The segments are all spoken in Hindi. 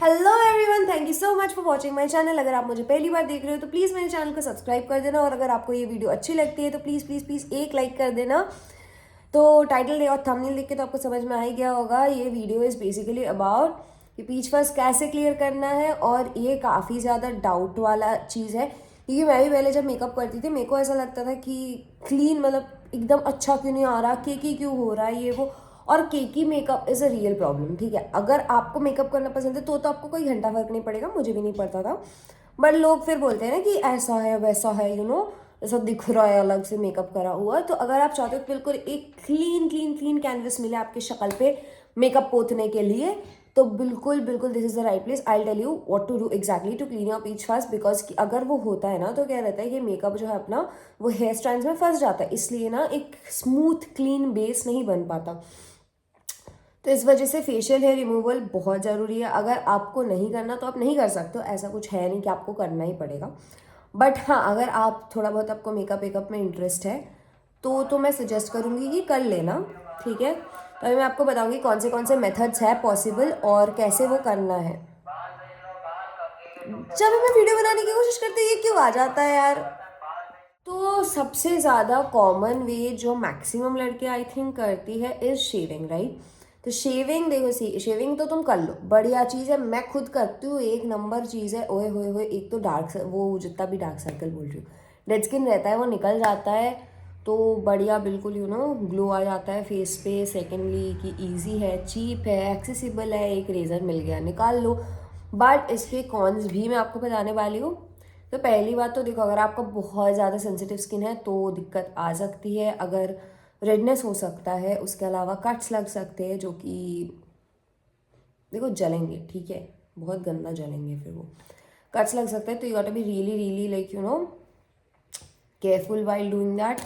Hello everyone, thank you so much for watching my channel. अगर आप मुझे पहली बार देख रहे हो तो प्लीज़ मेरे चैनल को सब्सक्राइब कर देना, और अगर आपको ये वीडियो अच्छी लगती है तो प्लीज़ प्लीज़ प्लीज़ एक लाइक कर देना। तो टाइटल और थंबनेल देख के तो आपको समझ में आ ही गया होगा, ये वीडियो इज़ बेसिकली अबाउट कि पीच फर्स्ट कैसे क्लियर करना है। और ये काफ़ी ज़्यादा डाउट वाला चीज़ है, क्योंकि मैं भी पहले जब मेकअप करती थी मेरे को ऐसा लगता था कि क्लीन मतलब एकदम अच्छा क्यों नहीं आ रहा, केकी क्यों हो रहा है ये वो। और cakey makeup is a real problem. ठीक है, अगर आपको मेकअप करना पसंद है तो आपको कोई घंटा फर्क नहीं पड़ेगा, मुझे भी नहीं पड़ता था। बट लोग फिर बोलते हैं ना कि ऐसा है वैसा है, ऐसा दिख रहा है अलग से मेकअप करा हुआ। तो अगर आप चाहते हो कि बिल्कुल एक क्लीन क्लीन क्लीन कैनवस मिले आपके शक्ल पे मेकअप पोतने के लिए, तो बिल्कुल बिल्कुल this is the right place. I tell you what to do exactly to clean your peach first, because अगर वो होता है ना तो क्या रहता है कि मेकअप जो है अपना वो हेयर स्ट्रैंड्स में फंस जाता है, इसलिए ना एक स्मूथ क्लीन बेस नहीं बन पाता। तो इस वजह से फेशियल हेयर रिमूवल बहुत ज़रूरी है। अगर आपको नहीं करना तो आप नहीं कर सकते हो, ऐसा कुछ है नहीं कि आपको करना ही पड़ेगा। बट हाँ, अगर आप थोड़ा बहुत आपको मेकअप वेकअप में इंटरेस्ट है तो मैं सजेस्ट करूँगी कि कर लेना। ठीक है, तो अभी मैं आपको बताऊँगी कौन से मेथड्स है पॉसिबल और कैसे वो करना है। जब मैं वीडियो बनाने की कोशिश करती हूँ ये क्यों आ जाता है यार। तो सबसे ज़्यादा कॉमन वे जो मैक्सिमम लड़के आई थिंक करती है इज़ शेविंग, राइट। तो शेविंग देखो, शेविंग तो तुम कर लो, बढ़िया चीज़ है, मैं खुद करती हूँ, एक नंबर चीज़ है। ओए होए होए, एक तो डार्क वो जितना भी डार्क सर्कल बोल रही हूँ, डेड स्किन रहता है वो निकल जाता है। तो बढ़िया बिल्कुल ग्लो आ जाता है फेस पे। सेकेंडली कि ईजी है, चीप है, एक्सेसिबल है, एक रेज़र मिल गया निकाल लो। बट इसके कॉन्स भी मैं आपको बताने वाली हूँ। तो पहली बात तो देखो, अगर आपका बहुत ज़्यादा सेंसिटिव स्किन है तो दिक्कत आ सकती है। अगर रेडनेस हो सकता है, उसके अलावा कट्स लग सकते हैं जो कि देखो जलेंगे, ठीक है, बहुत गंदा जलेंगे फिर वो कट्स लग सकते हैं। तो you got to be really really like careful while doing that.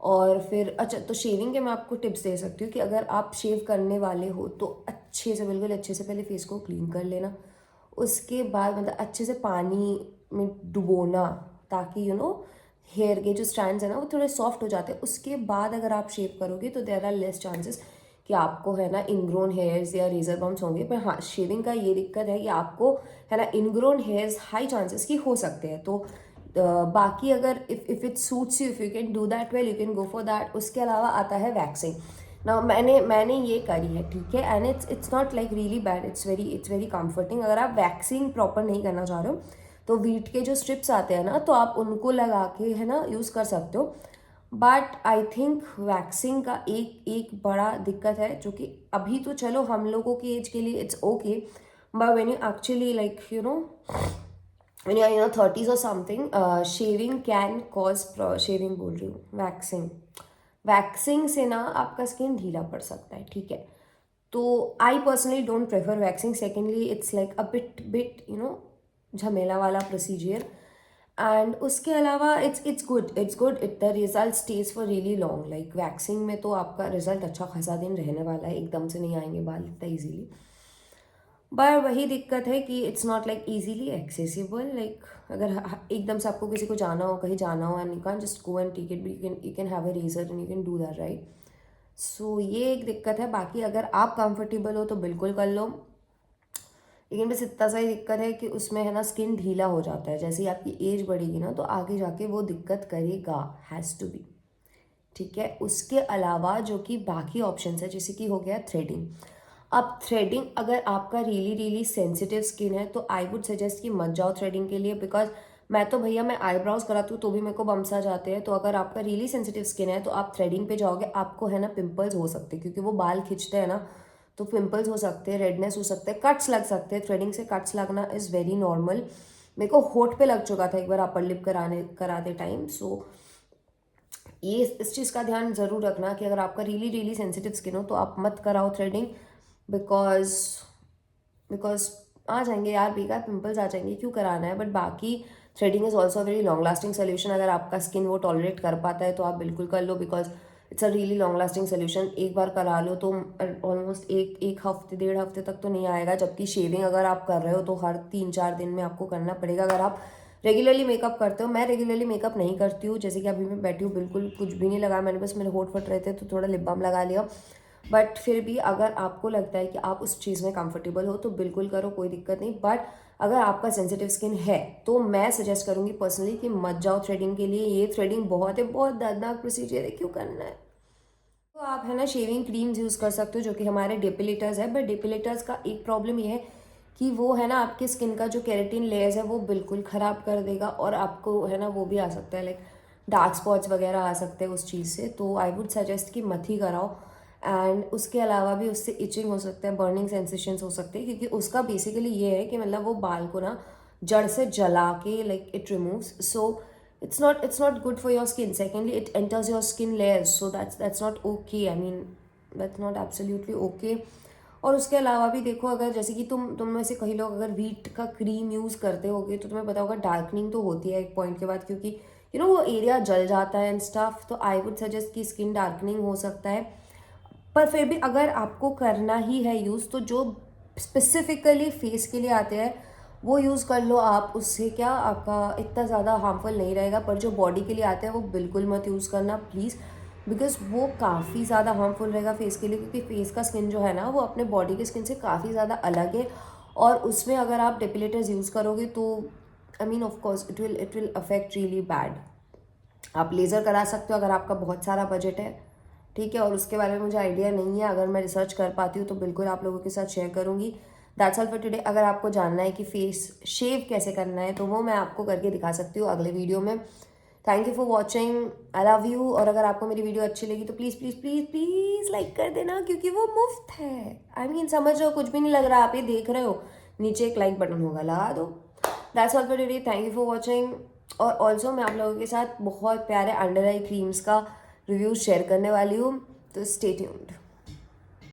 और फिर अच्छा, तो शेविंग के मैं आपको टिप्स दे सकती हूँ कि अगर आप शेव करने वाले हो तो अच्छे से, बिल्कुल अच्छे से पहले फेस को क्लीन कर लेना। उसके बाद मतलब अच्छे से पानी में डुबोना, ताकि हेयर के जो स्ट्रैंड्स है ना वो थोड़े सॉफ्ट हो जाते हैं। उसके बाद अगर आप शेव करोगे तो देयर आर लेस चांसेस कि आपको है ना इनग्रोन हेयर्स या रेजर बम्स होंगे। पर हाँ, शेविंग का ये दिक्कत है कि आपको है ना इनग्रोन हेयर्स हाई चांसेस की हो सकते हैं। तो बाकी अगर if it suits you, if you can do that well, you can go for that. उसके अलावा आता है वैक्सिंग ना। मैंने ये करी है, ठीक है, and it's not like really bad, it's very comforting. अगर आप वैक्सिंग प्रॉपर नहीं करना चाह रहे हो तो वीट के जो स्ट्रिप्स आते हैं ना, तो आप उनको लगा के है ना यूज़ कर सकते हो। बट आई थिंक वैक्सिंग का एक एक बड़ा दिक्कत है, जो कि अभी तो चलो हम लोगों की एज के लिए it's okay, but when you actually like when you are in your 30s or something, shaving can cause shaving बोल रही हूँ, वैक्सिंग से ना आपका स्किन ढीला पड़ सकता है, ठीक है। तो I personally don't prefer waxing. Secondly it's like a bit झमेला वाला प्रोसीजर। एंड उसके अलावा it's good it the result stage for really long. Like waxing में तो आपका रिजल्ट अच्छा खासा दिन रहने वाला है, एकदम से नहीं आएंगे बाल इतना ईजीली। पर वही दिक्कत है कि it's not like easily accessible. Like अगर एकदम से आपको किसी को जाना हो, कहीं जाना हो, and you can just go and take it, you can have a razor and you can do that, right. So ये एक दिक्कत है। बाकी अगर आप कंफर्टेबल हो तो बिल्कुल कर लो, लेकिन बस इतना सा ही दिक्कत है कि उसमें है ना स्किन ढीला हो जाता है। जैसे ही आपकी एज बढ़ेगी ना तो आगे जाके वो दिक्कत करेगा, हैज़ टू बी, ठीक है। उसके अलावा जो कि बाकी ऑप्शन है, जैसे कि हो गया थ्रेडिंग। अब थ्रेडिंग, अगर आपका रियली रियली सेंसिटिव स्किन है तो आई वुड सजेस्ट कि मत जाओ थ्रेडिंग के लिए, बिकॉज मैं तो भैया मैं आईब्राउज कराती हूँ तो भी मेरे को बम्स आ जाते हैं। तो अगर आपका रियली सेंसिटिव स्किन है तो आप थ्रेडिंग पे जाओगे, आपको है ना पिंपल्स हो सकते हैं, क्योंकि वो बाल खींचते हैं ना, तो पिंपल्स हो सकते हैं, रेडनेस हो सकते हैं, कट्स लग सकते हैं। थ्रेडिंग से कट्स लगना इज़ वेरी नॉर्मल। मेरे को होठ पे लग चुका था एक बार अपर लिप कराते टाइम। सो ये इस चीज़ का ध्यान ज़रूर रखना कि अगर आपका रियली रियली सेंसिटिव स्किन हो तो आप मत कराओ थ्रेडिंग, बिकॉज बिकॉज आ जाएंगे यार, बेकार पिंपल्स आ जाएंगे, क्यों कराना है। बट बाकी threading is also very long lasting solution. अगर आपका स्किन वो टॉलरेट कर पाता है तो आप बिल्कुल कर लो, because it's a really long lasting solution. एक बार करा लो तो ऑलमोस्ट एक हफ्ते 1.5 हफ्ते तक तो नहीं आएगा। जबकि शेविंग अगर आप कर रहे हो तो हर 3-4 दिन में आपको करना पड़ेगा। अगर आप रेगुलरली मेकअप करते हो, मैं रेगुलरली मेकअप नहीं करती हूँ, जैसे कि अभी मैं बैठी हूँ बिल्कुल कुछ भी नहीं लगाया मैंने, बस मेरे होठ फट रहे थे तो थोड़ा लिप बाम लगा लिया। बट फिर भी अगर आपको लगता है कि आप उस चीज़ में कंफर्टेबल हो तो बिल्कुल करो, कोई दिक्कत नहीं। बट अगर आपका सेंसिटिव स्किन है तो मैं सजेस्ट करूँगी पर्सनली कि मत जाओ थ्रेडिंग के लिए। ये थ्रेडिंग बहुत है, बहुत दर्दनाक प्रोसीजर है, क्यों करना है। तो आप है ना शेविंग क्रीम्स यूज़ कर सकते हो जो कि हमारे डेपिलेटर्स है। बट डेपिलेटर्स का एक प्रॉब्लम ये है कि वो है ना आपकी स्किन का जो केराटिन लेयर्स है वो बिल्कुल ख़राब कर देगा, और आपको है ना वो भी आ सकता है, लाइक डार्क स्पॉट्स वगैरह आ सकते हैं उस चीज़ से। तो आई वुड सजेस्ट कि मत ही कराओ। एंड उसके अलावा भी उससे इचिंग हो सकता है, बर्निंग सेंसेशंस हो सकते हैं, क्योंकि उसका बेसिकली ये है कि मतलब वो बाल को ना जड़ से जला के like it removes, so it's not good for your skin. Secondly, it enters your skin layers, so that's not okay. I mean, that's not absolutely okay. और उसके अलावा भी देखो, अगर जैसे कि तुम में से कई लोग अगर व्हीट का क्रीम यूज़ करते होगे तो तुम्हें पता होगा डार्कनिंग तो होती है एक पॉइंट के बाद, क्योंकि वो एरिया जल जाता है एंड स्टफ। तो आई वुड सजेस्ट कि स्किन डार्कनिंग हो सकता है। पर फिर भी अगर आपको करना ही है यूज़ तो जो स्पेसिफिकली फेस के लिए आते हैं वो यूज़ कर लो आप। उससे क्या आपका इतना ज़्यादा हार्मफुल नहीं रहेगा। पर जो बॉडी के लिए आते हैं वो बिल्कुल मत यूज़ करना प्लीज़, बिकॉज वो काफ़ी ज़्यादा हार्मफुल रहेगा फेस के लिए, क्योंकि फेस का स्किन जो है ना वो अपने बॉडी के स्किन से काफ़ी ज़्यादा अलग है। और उसमें अगर आप डेपिलेटर्स यूज़ करोगे तो I mean of course it will affect really bad. आप लेज़र करा सकते हो अगर आपका बहुत सारा बजट है, ठीक है। और उसके बारे में मुझे आइडिया नहीं है, अगर मैं रिसर्च कर पाती हूँ तो बिल्कुल आप लोगों के साथ शेयर करूँगी। That's all for today. अगर आपको जानना है कि फेस शेव कैसे करना है तो वो मैं आपको करके दिखा सकती हूँ अगले वीडियो में। Thank you for watching, I love you. और अगर आपको मेरी वीडियो अच्छी लगी तो please please please please like कर देना, क्योंकि वो मुफ्त है। आई मीन समझ रहे हो, कुछ भी नहीं लग रहा, आप ये देख रहे हो, नीचे एक लाइक बटन होगा, लगा दो। That's all for today, thank you for watching. और ऑल्सो मैं आप लोगों के साथ बहुत प्यारे अंडर आई क्रीम्स का रिव्यू शेयर करने वाली हूँ, तो स्टे ट्यून्ड।